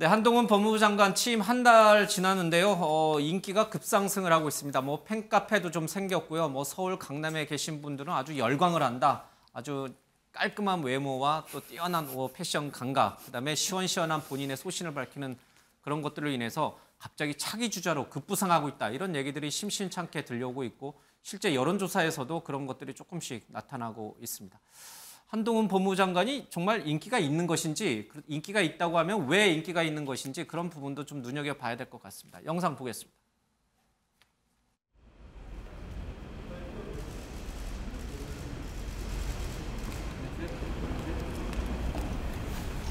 네, 한동훈 법무부 장관 취임 한 달 지났는데요. 인기가 급상승을 하고 있습니다. 뭐 팬카페도 좀 생겼고요. 뭐 서울 강남에 계신 분들은 아주 열광을 한다. 아주 깔끔한 외모와 또 뛰어난 패션 감각, 그다음에 시원시원한 본인의 소신을 밝히는 그런 것들로 인해서 갑자기 차기 주자로 급부상하고 있다. 이런 얘기들이 심심찮게 들려오고 있고 실제 여론조사에서도 그런 것들이 조금씩 나타나고 있습니다. 한동훈 법무부 장관이 정말 인기가 있는 것인지, 인기가 있다고 하면 왜 인기가 있는 것인지 그런 부분도 좀 눈여겨봐야 될 것 같습니다. 영상 보겠습니다.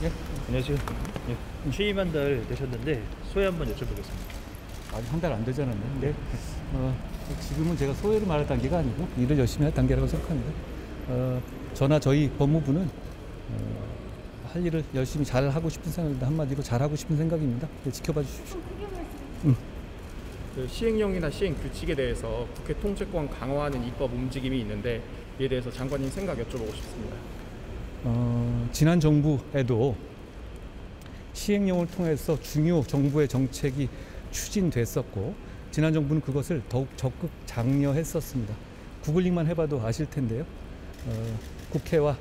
예, 안녕하세요. 예, 취임 한 달 되셨는데 소회 한번 여쭤보겠습니다. 아직 한 달 안 되지 않았는데 지금은 제가 소회를 말할 단계가 아니고 일을 열심히 할 단계라고 생각합니다. 저나 저희 법무부는 할 일을 열심히 잘 하고 싶은 생각입니다. 한마디로 잘하고 싶은 생각입니다. 네, 지켜봐 주십시오. 그 시행령이나 시행 규칙에 대해서 국회 통제권 강화하는 입법 움직임이 있는데 이에 대해서 장관님 생각 여쭤보고 싶습니다. 지난 정부에도 시행령을 통해서 중요 정부의 정책이 추진됐었고 지난 정부는 그것을 더욱 적극 장려했었습니다. 구글링만 해봐도 아실 텐데요. 국회와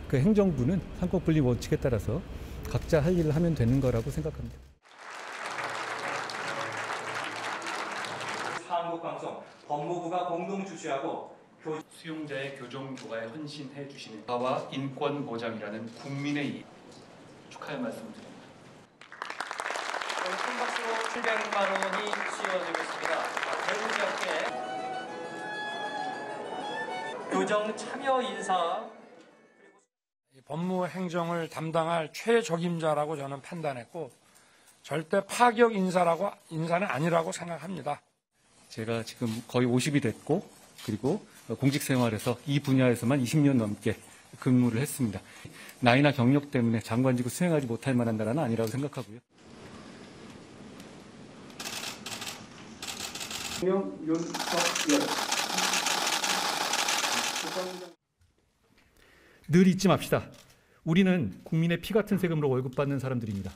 그 행정부는 한국분리 원칙에 따라서 각자 할 일을 하면 되는 거라고 생각합니다. 한국방송 법무부가 공동 주최하고 수용자의 교정 교과에 헌신해 주시는 가와 인권 보장이라는 국민의 이 축하의 말씀드립니다. 큰 박수로 700만 원이 씌워지고 있습니다. 대구지역회 교정 참여 인사 법무 행정을 담당할 최적임자라고 저는 판단했고 절대 파격 인사는 아니라고 생각합니다. 제가 지금 거의 50이 됐고 그리고 공직 생활에서 이 분야에서만 20년 넘게 근무를 했습니다. 나이나 경력 때문에 장관직을 수행하지 못할 만한 나라는 아니라고 생각하고요. 늘 잊지 맙시다. 우리는 국민의 피 같은 세금으로 월급 받는 사람들입니다.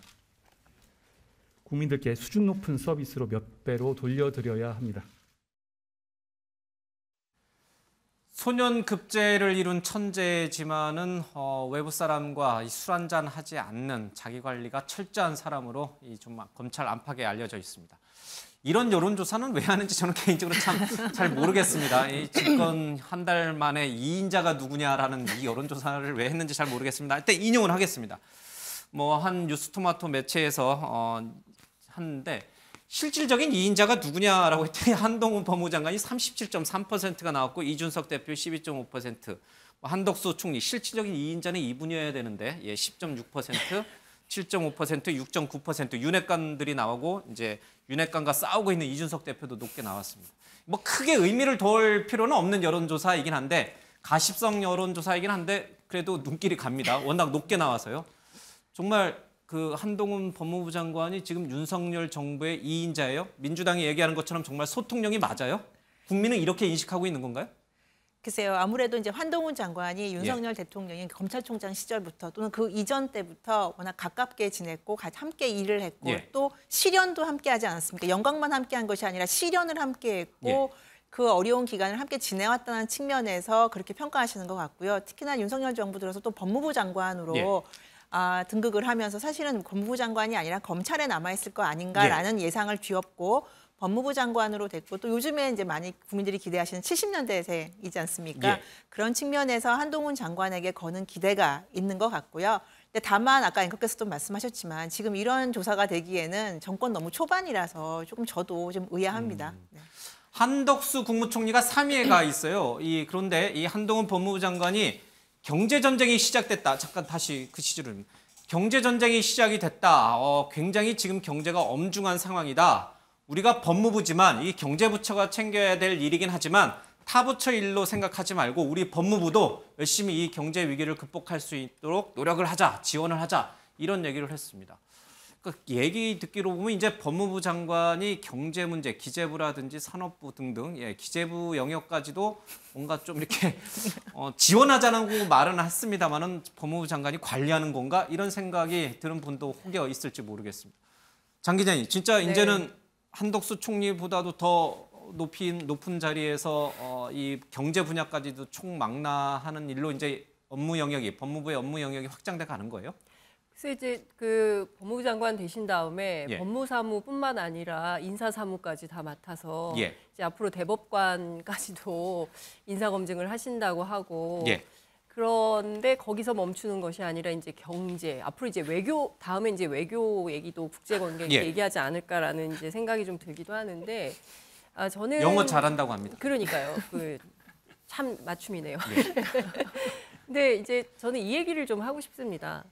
국민들께 수준 높은 서비스로 몇 배로 돌려드려야 합니다. 소년급제를 이룬 천재지만은 외부 사람과 술 한잔 하지 않는 자기관리가 철저한 사람으로 좀 검찰 안팎에 알려져 있습니다. 이런 여론조사는 왜 하는지 저는 개인적으로 참 잘 모르겠습니다. 이 집권 한 달 만에 2인자가 누구냐라는 이 여론조사를 왜 했는지 잘 모르겠습니다. 일단 인용을 하겠습니다. 뭐 한 뉴스토마토 매체에서 하는데 실질적인 2인자가 누구냐라고 했더니 한동훈 법무부 장관이 37.3%가 나왔고 이준석 대표 12.5%, 한덕수 총리 실질적인 2인자는 이분이어야 되는데 10.6%, 7.5%, 6.9% 윤핵관들이 나오고 이제 윤핵관과 싸우고 있는 이준석 대표도 높게 나왔습니다. 뭐 크게 의미를 둘 필요는 없는 여론조사이긴 한데 가십성 여론조사이긴 한데 그래도 눈길이 갑니다. 워낙 높게 나와서요. 정말 그 한동훈 법무부 장관이 지금 윤석열 정부의 2인자예요? 민주당이 얘기하는 것처럼 정말 소통령이 맞아요? 국민은 이렇게 인식하고 있는 건가요? 글쎄요. 아무래도 이제 한동훈 장관이 윤석열 대통령이 검찰총장 시절부터 또는 그 이전 때부터 워낙 가깝게 지냈고 함께 일을 했고 또 실연도 함께 하지 않았습니까? 영광만 함께 한 것이 아니라 실연을 함께 했고 그 어려운 기간을 함께 지내왔다는 측면에서 그렇게 평가하시는 것 같고요. 특히나 윤석열 정부 들어서 또 법무부 장관으로 등극을 하면서 사실은 법무부 장관이 아니라 검찰에 남아있을 거 아닌가라는 예상을 뒤엎고 법무부 장관으로 됐고 또 요즘에 이제 많이 국민들이 기대하시는 70년대세이지 않습니까? 그런 측면에서 한동훈 장관에게 거는 기대가 있는 것 같고요. 근데 다만 아까 앵커께서도 말씀하셨지만 지금 이런 조사가 되기에는 정권 너무 초반이라서 조금 저도 좀 의아합니다. 한덕수 국무총리가 3위에 가 있어요. 그런데 이 한동훈 법무부 장관이 경제전쟁이 시작됐다. 잠깐 다시 그 시절은. 경제전쟁이 시작이 됐다. 굉장히 지금 경제가 엄중한 상황이다. 우리가 법무부지만 이 경제부처가 챙겨야 될 일이긴 하지만 타부처 일로 생각하지 말고 우리 법무부도 열심히 이 경제 위기를 극복할 수 있도록 노력을 하자, 지원을 하자 이런 얘기를 했습니다. 그 얘기 듣기로 보면 이제 법무부 장관이 경제 문제, 기재부라든지 산업부 등등 기재부 영역까지도 뭔가 좀 이렇게 지원하자는 말은 했습니다만은 법무부 장관이 관리하는 건가 이런 생각이 드는 분도 혹여 있을지 모르겠습니다. 장 기자님, 진짜 이제는 한덕수 총리보다도 더 높은 자리에서 이 경제 분야까지도 총망라하는 일로 이제 법무부의 업무 영역이 확장돼 가는 거예요? 그래서 이제 그 법무부 장관 되신 다음에 예. 법무사무뿐만 아니라 인사사무까지 다 맡아서 예. 이제 앞으로 대법관까지도 인사검증을 하신다고 하고 예. 그런데 거기서 멈추는 것이 아니라 이제 경제 앞으로 이제 외교 다음에 이제 외교 얘기도 국제관계 예. 얘기하지 않을까라는 이제 생각이 좀 들기도 하는데 저는 영어 잘한다고 합니다. 그러니까요. 참 맞춤이네요. 예. 근데 이제 저는 이 얘기를 좀 하고 싶습니다.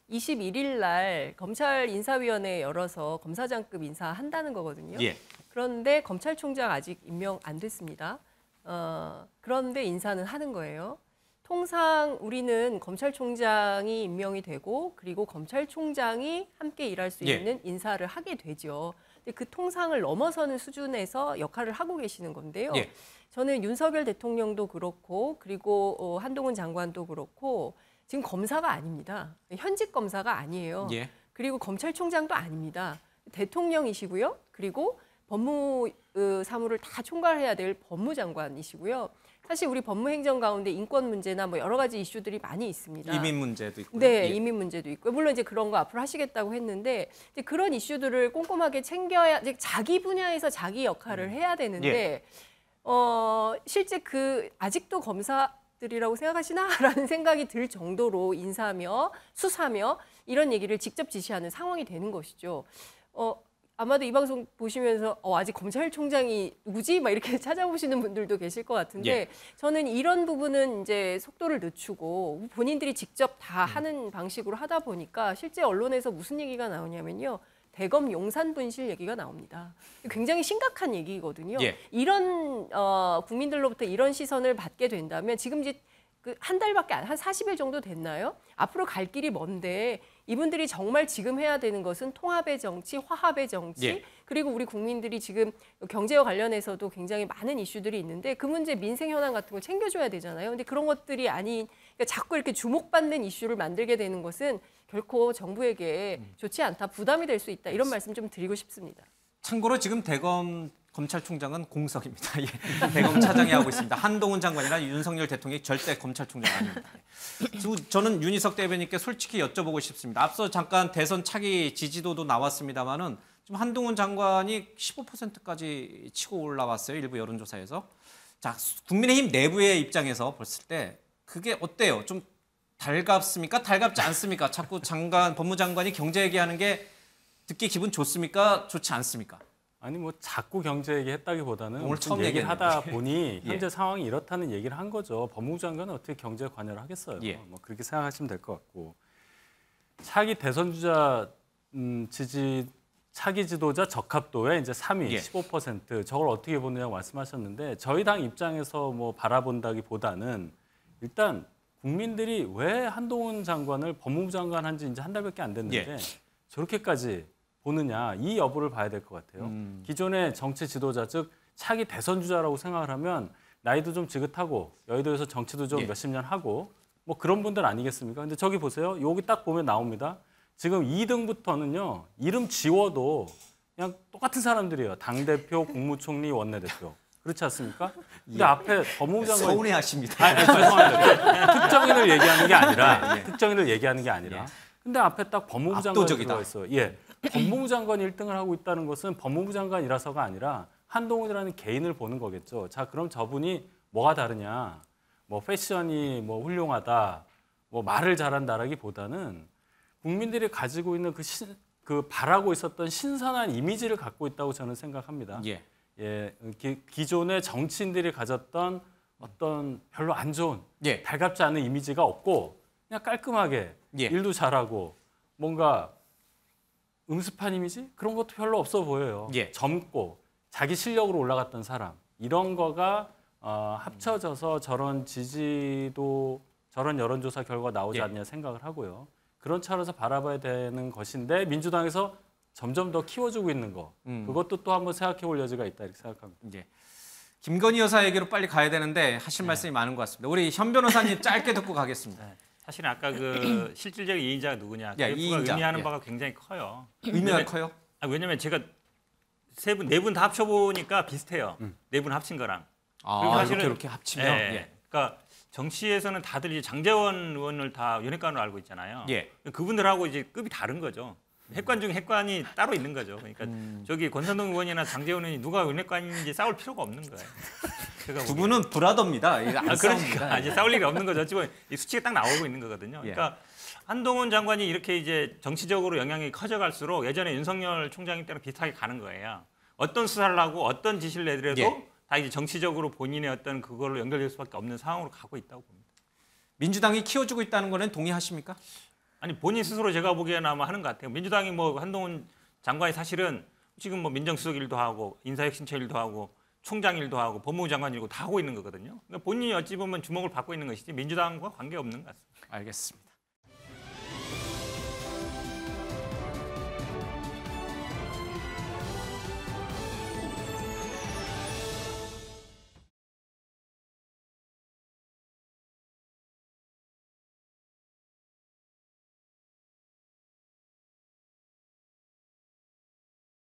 21일 날 검찰 인사위원회 열어서 검사장급 인사한다는 거거든요. 예. 그런데 검찰총장 아직 임명 안 됐습니다. 그런데 인사는 하는 거예요. 통상 우리는 검찰총장이 임명이 되고 그리고 검찰총장이 함께 일할 수 예. 있는 인사를 하게 되죠. 근데 그 통상을 넘어서는 수준에서 역할을 하고 계시는 건데요. 예. 저는 윤석열 대통령도 그렇고 그리고 한동훈 장관도 그렇고 지금 검사가 아닙니다. 현직 검사가 아니에요. 예. 그리고 검찰총장도 아닙니다. 대통령이시고요. 그리고 법무사무를 다 총괄해야 될 법무장관이시고요. 사실 우리 법무행정 가운데 인권 문제나 뭐 여러 가지 이슈들이 많이 있습니다. 이민 문제도 있고. 네, 이민 문제도 있고 물론 이제 그런 거 앞으로 하시겠다고 했는데 이제 그런 이슈들을 꼼꼼하게 챙겨야 이제 자기 분야에서 자기 역할을 해야 되는데 실제 아직도 검사들이라고 생각하시나라는 생각이 들 정도로 인사며 수사며 이런 얘기를 직접 지시하는 상황이 되는 것이죠. 아마도 이 방송 보시면서 아직 검찰총장이 누구지? 막 이렇게 찾아보시는 분들도 계실 것 같은데 예. 저는 이런 부분은 이제 속도를 늦추고 본인들이 직접 다 하는 방식으로 하다 보니까 실제 언론에서 무슨 얘기가 나오냐면요. 대검 용산 분실 얘기가 나옵니다. 굉장히 심각한 얘기거든요. 예. 이런 국민들로부터 이런 시선을 받게 된다면 지금 이제 한 달밖에 한 40일 정도 됐나요? 앞으로 갈 길이 먼데 이분들이 정말 지금 해야 되는 것은 통합의 정치, 화합의 정치, 예. 그리고 우리 국민들이 지금 경제와 관련해서도 굉장히 많은 이슈들이 있는데 그 문제 민생 현안 같은 걸 챙겨줘야 되잖아요. 근데 그런 것들이 아닌 그러니까 자꾸 이렇게 주목받는 이슈를 만들게 되는 것은 결코 정부에게 좋지 않다, 부담이 될 수 있다 이런 말씀 좀 드리고 싶습니다. 참고로 지금 대검 검찰총장은 공석입니다. 예. 대검 차장이 하고 있습니다. 한동훈 장관이나 윤석열 대통령이 절대 검찰총장 아닙니다. 저는 윤희석 대변인께 솔직히 여쭤보고 싶습니다. 앞서 잠깐 대선 차기 지지도도 나왔습니다만은 지금 한동훈 장관이 15%까지 치고 올라왔어요. 일부 여론조사에서. 자, 국민의힘 내부의 입장에서 봤을 때 그게 어때요? 좀 달갑습니까? 달갑지 않습니까? 자꾸 법무장관이 경제 얘기하는 게 듣기 기분 좋습니까? 좋지 않습니까? 아니 뭐 자꾸 경제 얘기했다기보다는 오늘 처음 얘기를 하다 보니 예. 현재 상황이 이렇다는 얘기를 한 거죠. 법무부 장관은 어떻게 경제에 관여를 하겠어요. 예. 뭐 그렇게 생각하시면 될 것 같고 차기 대선 주자 차기 지도자 적합도에 이제 3위 예. 15% 저걸 어떻게 보느냐고 말씀하셨는데 저희 당 입장에서 뭐 바라본다기보다는 일단 국민들이 왜 한동훈 장관을 법무부 장관 한 지 이제 한 달밖에 안 됐는데 예. 저렇게까지 보느냐 이 여부를 봐야 될 것 같아요. 기존의 정치 지도자 즉 차기 대선 주자라고 생각을 하면 나이도 좀 지긋하고 여의도에서 정치도 좀 예. 몇십 년 하고 뭐 그런 분들 아니겠습니까? 근데 저기 보세요. 여기 딱 보면 나옵니다. 지금 2등부터는요. 이름 지워도 그냥 똑같은 사람들이에요. 당대표, 국무총리, 원내대표. 그렇지 않습니까? 근데 앞에 법무부 장관 서운해하십니다. 죄송합니다. 특정인을 얘기하는 게 아니라 특정인을 얘기하는 게 아니라 근데 앞에 딱 법무부 장관이 압도적이다. 들어가 있어요. 예. 법무부 장관이 1등을 하고 있다는 것은 법무부 장관이라서가 아니라 한동훈이라는 개인을 보는 거겠죠. 자, 그럼 저분이 뭐가 다르냐? 뭐 패션이 뭐 훌륭하다, 뭐 말을 잘한다라기보다는 국민들이 가지고 있는 그 바라고 있었던 신선한 이미지를 갖고 있다고 저는 생각합니다. 예. 예, 기존의 정치인들이 가졌던 어떤 별로 안 좋은 예. 달갑지 않은 이미지가 없고 그냥 깔끔하게 예. 일도 잘하고 뭔가 음습한 이미지? 그런 것도 별로 없어 보여요. 예. 젊고 자기 실력으로 올라갔던 사람. 이런 거가 합쳐져서 저런 지지도 저런 여론조사 결과 나오지 예. 않냐 생각을 하고요. 그런 차원에서 바라봐야 되는 것인데 민주당에서 점점 더 키워주고 있는 거 그것도 또 한번 생각해 볼 여지가 있다 이렇게 생각합니다. 예. 김건희 여사에게로 빨리 가야 되는데 하실 말씀이 많은 것 같습니다. 우리 현 변호사님 짧게 듣고 가겠습니다. 사실은 아까 그 실질적인 이인자가 누구냐 예, 그 이인자. 의미하는 예. 바가 굉장히 커요. 의미가 커요? 왜냐면 제가 네 분 다 합쳐보니까 비슷해요. 네 분 합친 거랑. 그리고 아, 사실은- 이렇게 합치면 예, 예. 그러니까 정치에서는 다들 이제 장제원 의원을 다 윤핵관으로 알고 있잖아요. 예. 그분들하고 이제 급이 다른 거죠. 핵관 중 핵관이 따로 있는 거죠. 그러니까 저기 권선동 의원이나 장제원 의원이 누가 윤핵관인지 싸울 필요가 없는 거예요. 제가 두 보기에는. 분은 불하덥니다. 이거 안 싸웁니다. 그러니까 이제 싸울 일이 없는 거죠. 지금 이 수치가 딱 나오고 있는 거거든요. 예. 그러니까 한동훈 장관이 이렇게 이제 정치적으로 영향이 커져갈수록 예전에 윤석열 총장이 때랑 비슷하게 가는 거예요. 어떤 수사를 하고 어떤 지시를 내더라도 예. 다 이제 정치적으로 본인의 어떤 그걸로 연결될 수밖에 없는 상황으로 가고 있다고 봅니다. 민주당이 키워주고 있다는 거는 동의하십니까? 아니 본인 스스로 제가 보기에는 아마 하는 것 같아요. 민주당이 뭐 한동훈 장관이 사실은 지금 뭐 민정수석 일도 하고 인사혁신처 일도 하고 총장 일도 하고 법무부 장관 일도 다 하고 있는 거거든요. 그러니까 본인이 어찌 보면 주목을 받고 있는 것이지 민주당과 관계없는 것 같습니다. 알겠습니다.